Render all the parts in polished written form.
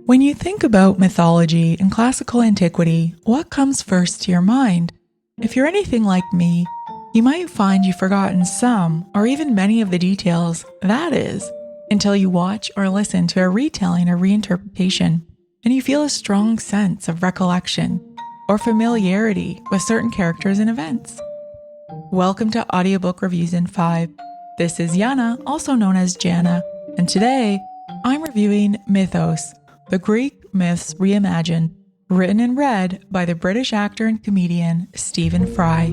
When you think about mythology and classical antiquity, what comes first to your mind? If you're anything like me, you might find you've forgotten some or even many of the details, that is, until you watch or listen to a retelling or reinterpretation, and you feel a strong sense of recollection or familiarity with certain characters and events. Welcome to Audiobook Reviews in 5. This is Yana, also known as Jana, and today I'm reviewing Mythos, the Greek myths reimagined, written and read by the British actor and comedian Stephen Fry.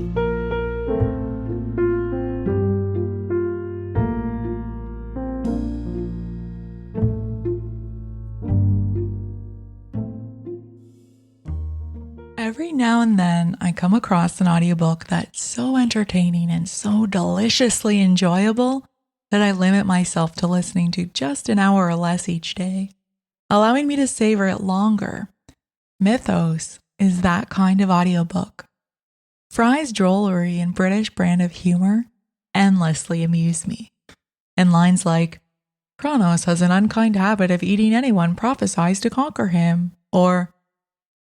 Every now and then I come across an audiobook that's so entertaining and so deliciously enjoyable that I limit myself to listening to just an hour or less each day, allowing me to savor it longer. Mythos is that kind of audiobook. Fry's drollery and British brand of humor endlessly amuse me. And lines like, Kronos has an unkind habit of eating anyone prophesied to conquer him, or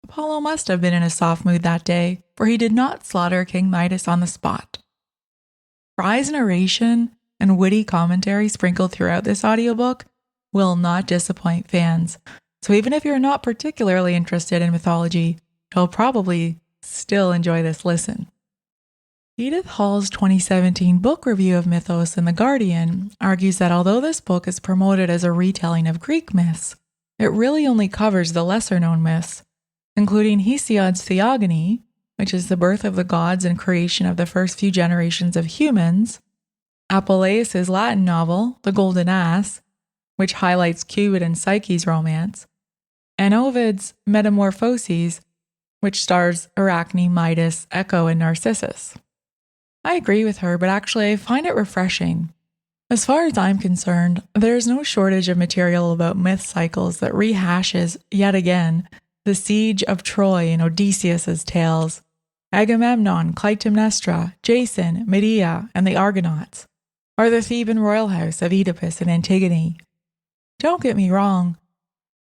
Apollo must have been in a soft mood that day, for he did not slaughter King Midas on the spot. Fry's narration and witty commentary sprinkled throughout this audiobook will not disappoint fans, so even if you're not particularly interested in mythology, you'll probably still enjoy this listen. Edith Hall's 2017 book review of Mythos in The Guardian argues that although this book is promoted as a retelling of Greek myths, it really only covers the lesser-known myths, including Hesiod's Theogony, which is the birth of the gods and creation of the first few generations of humans, Apuleius' Latin novel, The Golden Ass, which highlights Cupid and Psyche's romance, and Ovid's Metamorphoses, which stars Arachne, Midas, Echo, and Narcissus. I agree with her, but actually I find it refreshing. As far as I'm concerned, there's no shortage of material about myth cycles that rehashes, yet again, the siege of Troy and Odysseus' tales, Agamemnon, Clytemnestra, Jason, Medea, and the Argonauts, or the Theban royal house of Oedipus and Antigone. Don't get me wrong,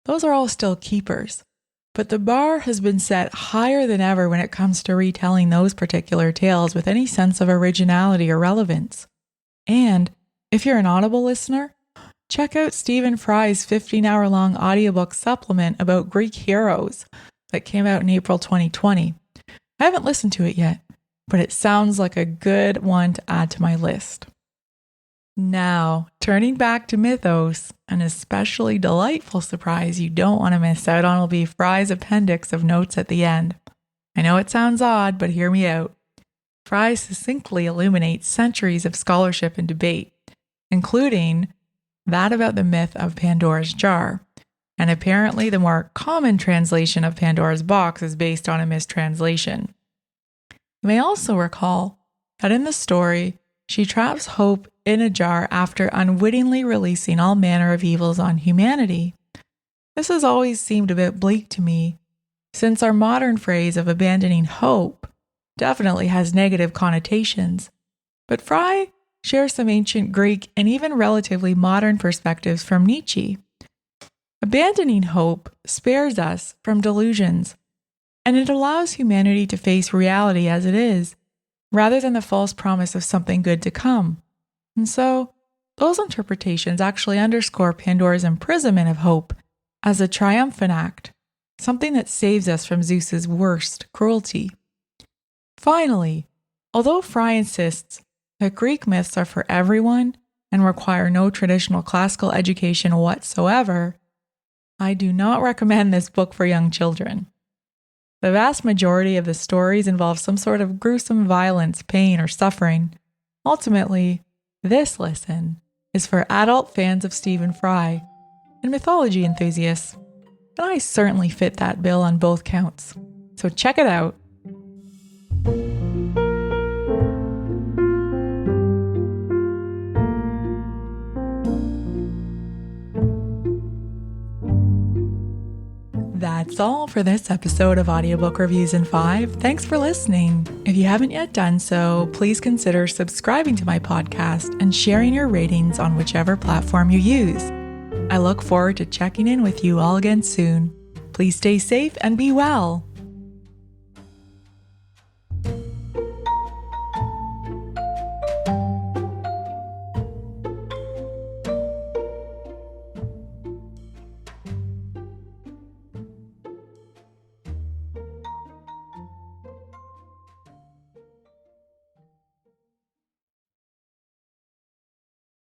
those are all still keepers, but the bar has been set higher than ever when it comes to retelling those particular tales with any sense of originality or relevance. And if you're an Audible listener, check out Stephen Fry's 15-hour-long audiobook supplement about Greek heroes that came out in April 2020. I haven't listened to it yet, but it sounds like a good one to add to my list. Now, turning back to Mythos, an especially delightful surprise you don't want to miss out on will be Fry's appendix of notes at the end. I know it sounds odd, but hear me out. Fry succinctly illuminates centuries of scholarship and debate, including that about the myth of Pandora's jar, and apparently the more common translation of Pandora's box is based on a mistranslation. You may also recall that in the story, she traps Hope in a jar after unwittingly releasing all manner of evils on humanity. This has always seemed a bit bleak to me, since our modern phrase of abandoning hope definitely has negative connotations, but Fry shares some ancient Greek and even relatively modern perspectives from Nietzsche. Abandoning hope spares us from delusions, and it allows humanity to face reality as it is, rather than the false promise of something good to come. And so, those interpretations actually underscore Pandora's imprisonment of hope as a triumphant act, something that saves us from Zeus's worst cruelty. Finally, although Fry insists that Greek myths are for everyone and require no traditional classical education whatsoever, I do not recommend this book for young children. The vast majority of the stories involve some sort of gruesome violence, pain, or suffering. Ultimately, this listen is for adult fans of Stephen Fry and mythology enthusiasts, and I certainly fit that bill on both counts. So check it out. That's all for this episode of Audiobook Reviews in 5. Thanks for listening. If you haven't yet done so, please consider subscribing to my podcast and sharing your ratings on whichever platform you use. I look forward to checking in with you all again soon. Please stay safe and be well.